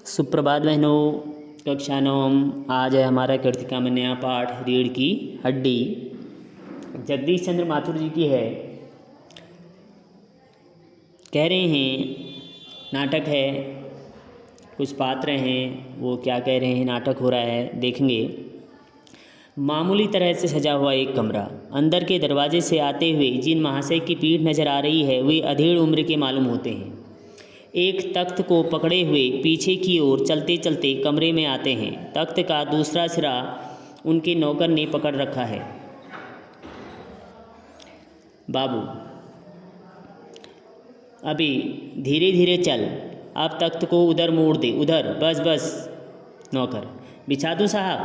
सुप्रभात बहनों। कक्षा 9 आज है हमारा कृतिका में नया पाठ रीढ़ की हड्डी। जगदीश चंद्र माथुर जी की है। कह रहे हैं नाटक है, कुछ पात्र हैं, वो क्या कह रहे हैं, नाटक हो रहा है, देखेंगे। मामूली तरह से सजा हुआ एक कमरा। अंदर के दरवाजे से आते हुए जिन महाशय की पीठ नजर आ रही है वे अधेड़ उम्र के मालूम होते हैं। एक तख्त को पकड़े हुए पीछे की ओर चलते चलते कमरे में आते हैं। तख्त का दूसरा सिरा उनके नौकर ने पकड़ रखा है। बाबू, अभी धीरे धीरे चल, अब तख्त को उधर मोड़ दे, उधर, बस बस। नौकर, बिछा दूँ साहब?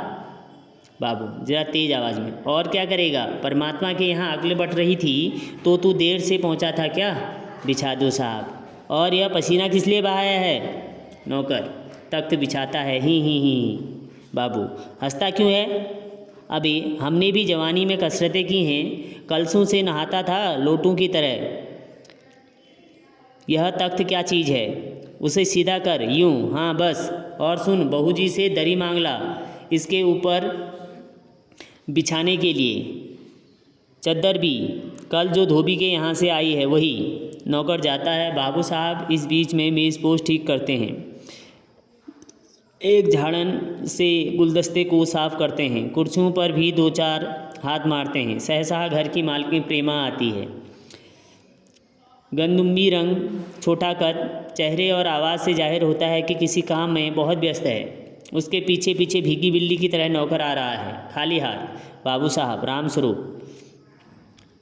बाबू जरा तेज आवाज़ में। और क्या करेगा, परमात्मा के यहाँ अगले बढ़ रही थी तो तू देर से पहुँचा था क्या? बिछा दो साहब। और यह पसीना किस लिए बहाया है? नौकर, तख्त बिछाता है, ही। बाबू, हंसता क्यों है? अभी हमने भी जवानी में कसरतें की हैं, कलसों से नहाता था लोटों की तरह। यह तख्त क्या चीज़ है? उसे सीधा कर, यूं, हाँ बस। और सुन, बहू जी से दरी मांग ला इसके ऊपर बिछाने के लिए। चद्दर भी कल जो धोबी के यहाँ से आई है वही। नौकर जाता है। बाबू साहब इस बीच में मेज़ पोस्ट ठीक करते हैं, एक झाड़न से गुलदस्ते को साफ करते हैं, कुर्सियों पर भी दो चार हाथ मारते हैं। सहसा घर की मालकिन प्रेमा आती है। गंदुम्बी रंग, छोटा कद, चेहरे और आवाज़ से जाहिर होता है कि किसी काम में बहुत व्यस्त है। उसके पीछे पीछे भीगी बिल्ली की तरह नौकर आ रहा है, खाली हाथ। बाबू साहब, राम स्वरूप।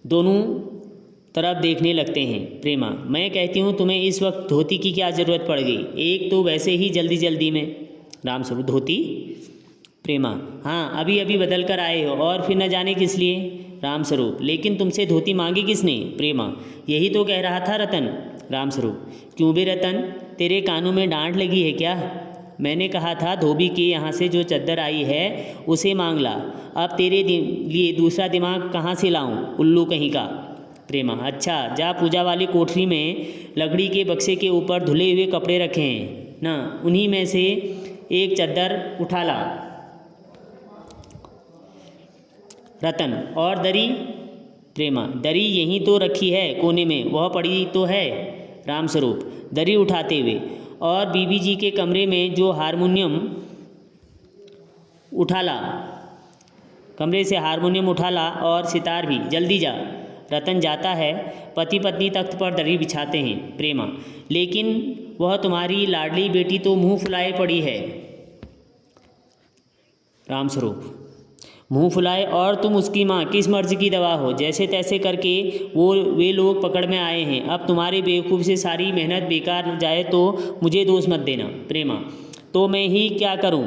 दोनों तरफ देखने लगते हैं। प्रेमा, मैं कहती हूँ तुम्हें इस वक्त धोती की क्या ज़रूरत पड़ गई? एक तो वैसे ही जल्दी जल्दी में। राम स्वरूप, धोती? प्रेमा, हाँ, अभी अभी बदल कर आए हो और फिर न जाने किस लिए। राम स्वरूप, लेकिन तुमसे धोती मांगी किसने? प्रेमा, यही तो कह रहा था रतन। राम स्वरूप, क्यों बे रतन, तेरे कानों में डांट लगी है क्या? मैंने कहा था धोबी के यहाँ से जो चद्दर आई है उसे मांग ला। अब तेरे लिए दूसरा दिमाग कहाँ से लाऊं, उल्लू कहीं का। प्रेमा, अच्छा, जा पूजा वाली कोठरी में लकड़ी के बक्से के ऊपर धुले हुए कपड़े रखे हैं ना, उन्हीं में से एक चद्दर उठा ला। रतन, और दरी? प्रेमा, दरी यहीं तो रखी है कोने में, वह पड़ी तो है। राम स्वरूप दरी उठाते हुए, और बीबी जी के कमरे में जो हारमोनियम उठा ला, कमरे से हारमोनियम उठा ला, और सितार भी, जल्दी जा। रतन जाता है। पति पत्नी तख्त पर दरी बिछाते हैं। प्रेमा, लेकिन वह तुम्हारी लाडली बेटी तो मुंह फुलाए पड़ी है। राम स्वरूप, मुंह फुलाए, और तुम उसकी माँ, किस मर्ज की दवा हो? जैसे तैसे करके वे लोग पकड़ में आए हैं। अब तुम्हारी बेवकूफ़ से सारी मेहनत बेकार जाए तो मुझे दोष मत देना। प्रेमा, तो मैं ही क्या करूं?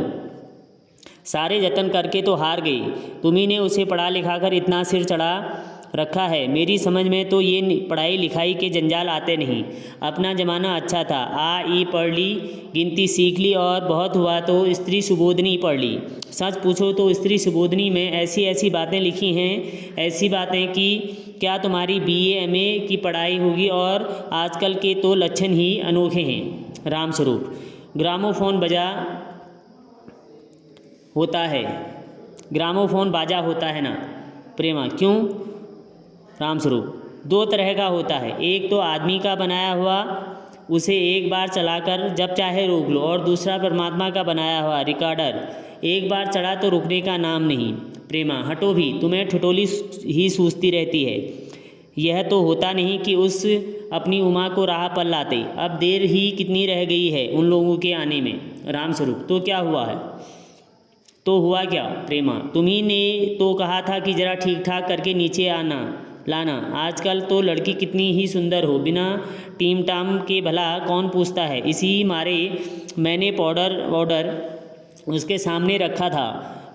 सारे जतन करके तो हार गई। तुम्ही ने उसे पढ़ा लिखा कर इतना सिर चढ़ा रखा है। मेरी समझ में तो ये पढ़ाई लिखाई के जंजाल आते नहीं। अपना ज़माना अच्छा था, आ ई पढ़ ली, गिनती सीख ली, और बहुत हुआ तो स्त्री सुबोधनी पढ़ ली। सच पूछो तो स्त्री सुबोधनी में ऐसी ऐसी बातें लिखी हैं, ऐसी बातें कि क्या तुम्हारी BA MA की पढ़ाई होगी, और आजकल के तो लक्षण ही अनोखे हैं। राम स्वरूप, ग्रामोफोन बजा होता है, ग्रामोफोन बाजा होता है ना। प्रेमा, क्यों? राम स्वरूप, दो तरह का होता है, एक तो आदमी का बनाया हुआ, उसे एक बार चलाकर जब चाहे रोक लो, और दूसरा परमात्मा का बनाया हुआ रिकॉर्डर, एक बार चढ़ा तो रुकने का नाम नहीं। प्रेमा, हटो भी, तुम्हें ठिठोली ही सूझती रहती है। यह तो होता नहीं कि उस अपनी उमा को राह पर लाते। अब देर ही कितनी रह गई है उन लोगों के आने में। राम स्वरूप, तो क्या हुआ है? तो हुआ क्या? प्रेमा, तुम्ही ने तो कहा था कि जरा ठीक ठाक करके नीचे आना लाना। आजकल तो लड़की कितनी ही सुंदर हो, बिना टीम टाम के भला कौन पूछता है। इसी मारे मैंने पाउडर उसके सामने रखा था,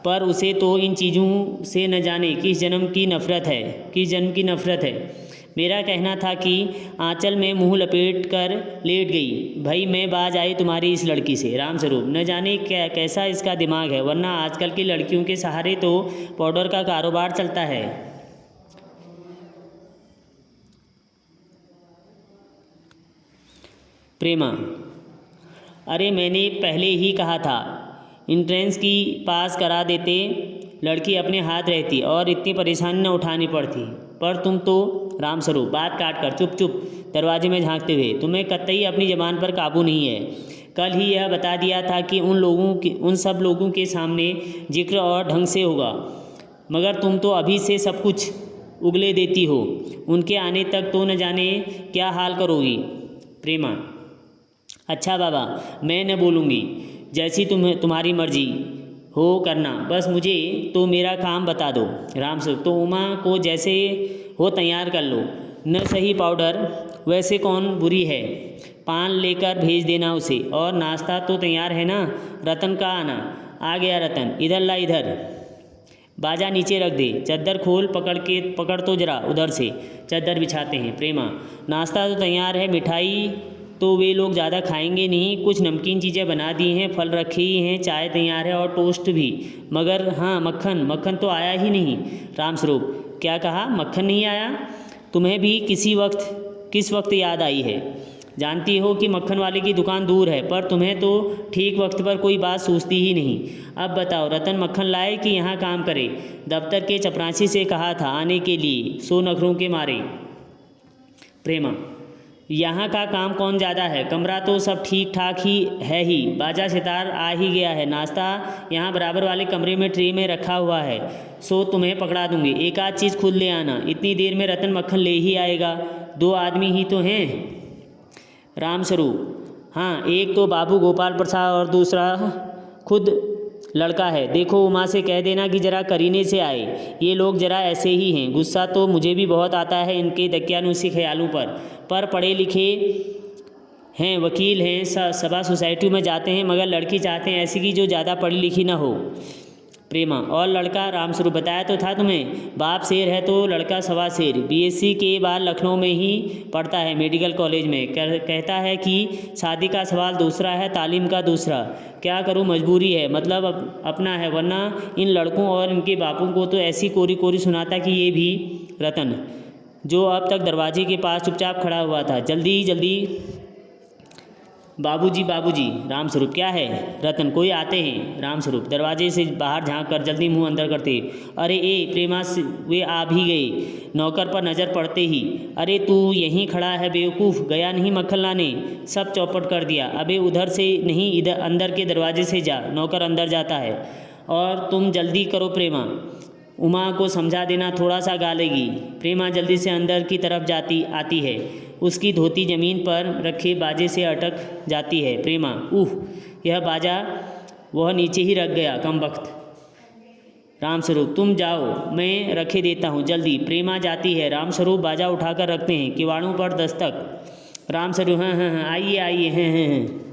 पर उसे तो इन चीज़ों से न जाने किस जन्म की नफ़रत है। मेरा कहना था कि आंचल में मुंह लपेट कर लेट गई। भाई मैं बाज आई तुम्हारी इस लड़की से। राम स्वरूप, न जाने कैसा इसका दिमाग है, वरना आजकल की लड़कियों के सहारे तो पाउडर का कारोबार चलता है। प्रेमा, अरे मैंने पहले ही कहा था, एंट्रेंस की पास करा देते, लड़की अपने हाथ रहती और इतनी परेशानी न उठानी पड़ती। पर तुम तो रामस्वरूप बात काट कर चुप चुप दरवाजे में झांकते हुए, तुम्हें कतई अपनी ज़बान पर काबू नहीं है। कल ही यह बता दिया था कि उन सब लोगों के सामने जिक्र और ढंग से होगा, मगर तुम तो अभी से सब कुछ उगले देती हो। उनके आने तक तो न जाने क्या हाल करोगी। प्रेमा, अच्छा बाबा, मैं न बोलूँगी, जैसी तुम्हारी मर्जी हो करना, बस मुझे तो मेरा काम बता दो। रामस्वरूप, तो उमा को जैसे हो तैयार कर लो, न सही पाउडर, वैसे कौन बुरी है, पान लेकर भेज देना उसे, और नाश्ता तो तैयार है ना। रतन का आना। आ गया रतन, इधर ला इधर, बाजा नीचे रख दे, चद्दर खोल, पकड़ तो जरा उधर से, चद्दर बिछाते हैं। प्रेमा, नाश्ता तो तैयार है, मिठाई तो वे लोग ज़्यादा खाएंगे नहीं, कुछ नमकीन चीज़ें बना दी हैं, फल रखे ही हैं, चाय तैयार है और टोस्ट भी, मगर हाँ मक्खन तो आया ही नहीं। रामस्वरूप, क्या कहा, मक्खन नहीं आया? तुम्हें भी किस वक्त याद आई है? जानती हो कि मक्खन वाले की दुकान दूर है, पर तुम्हें तो ठीक वक्त पर कोई बात सूझती ही नहीं। अब बताओ, रतन मक्खन लाए कि यहाँ काम करे? दफ्तर के चपरासी से कहा था आने के लिए, सो नखरों के मारे। प्रेमा, यहाँ का काम कौन ज़्यादा है, कमरा तो सब ठीक ठाक ही है ही, बाजा सितार आ ही गया है, नाश्ता यहाँ बराबर वाले कमरे में ट्रे में रखा हुआ है, सो तुम्हें पकड़ा दूंगी, एक आध चीज़ खुद ले आना, इतनी देर में रतन मक्खन ले ही आएगा, 2 आदमी ही तो हैं। रामस्वरूप, हाँ, एक तो बाबू गोपाल प्रसाद और दूसरा खुद लड़का है। देखो, उमा से कह देना कि ज़रा करीने से आए, ये लोग ज़रा ऐसे ही हैं, गुस्सा तो मुझे भी बहुत आता है इनके दकियानुसी ख्यालों पर पढ़े लिखे हैं, वकील हैं, सभा सोसाइटी में जाते हैं, मगर लड़की चाहते हैं ऐसी की जो ज़्यादा पढ़ी लिखी ना हो। प्रेमा, और लड़का? रामस्वरूप, बताया तो था तुम्हें, बाप शेर है तो लड़का सवा शेर, बीएससी के बाद लखनऊ में ही पढ़ता है, मेडिकल कॉलेज में, कहता है कि शादी का सवाल दूसरा है, तालीम का दूसरा। क्या करूं, मजबूरी है, मतलब अपना है, वरना इन लड़कों और इनके बापों को तो ऐसी कोरी कोरी सुनाता कि ये भी। रतन, जो अब तक दरवाजे के पास चुपचाप खड़ा हुआ था, जल्दी बाबूजी। रामस्वरूप, क्या है? रतन, कोई आते हैं। रामस्वरूप, दरवाजे से बाहर झांक कर जल्दी मुंह अंदर करते, अरे प्रेमा, वे आ भी गए। नौकर पर नज़र पड़ते ही, अरे तू यहीं खड़ा है बेवकूफ़, गया नहीं मक्खन लाने? सब चौपट कर दिया, अबे उधर से नहीं, इधर अंदर के दरवाजे से जा। नौकर अंदर जाता है, और तुम जल्दी करो प्रेमा, उमा को समझा देना, थोड़ा सा गालेगी। प्रेमा जल्दी से अंदर की तरफ आती है, उसकी धोती ज़मीन पर रखे बाजे से अटक जाती है। प्रेमा, यह बाजा वह नीचे ही रख गया, कमबख्त। रामस्वरूप, तुम जाओ, मैं रखे देता हूँ, जल्दी। प्रेमा जाती है, रामस्वरूप बाजा उठाकर रखते हैं, किवाड़ों पर दस्तक। रामस्वरूप, हाँ, आइए, हाँ।